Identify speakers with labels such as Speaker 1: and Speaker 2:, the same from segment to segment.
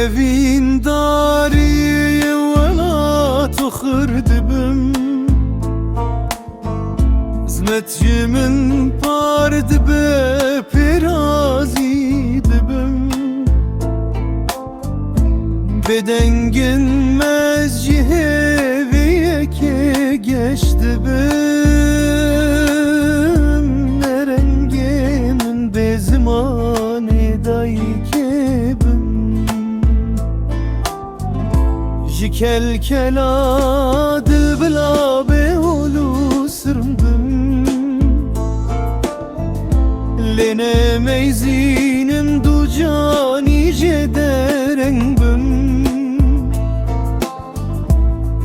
Speaker 1: evin dariye vela tukhırdibim Zmetçimin pardı be pirazi dibim Bedengin mezciheviye ke geçti bim Nerengimin bezimani daykebim Jikel kela dil bila beulu sırmdım Lene meyzinim du cani jederengbim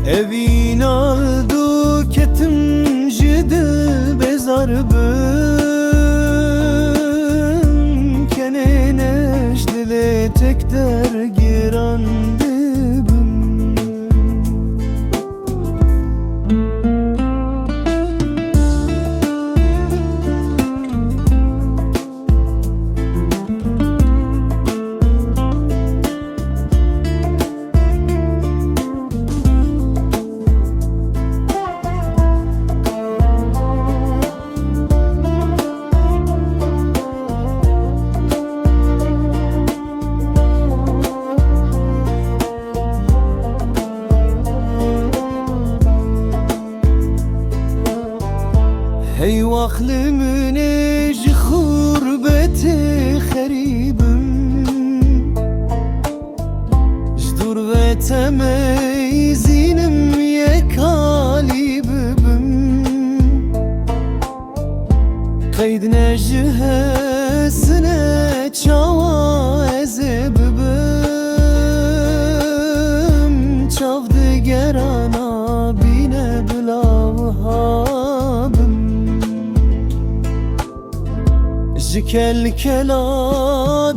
Speaker 1: Evin aldu ketim jidil bezarbim Keneneş dile tek der giran dibim Hey vaklimin eci hurbeti heribim Jdur ve temeyzinim yekalibim Kaydine cihesine çava ezebibim Çavdı gerana bine bilavhabim Jikel kela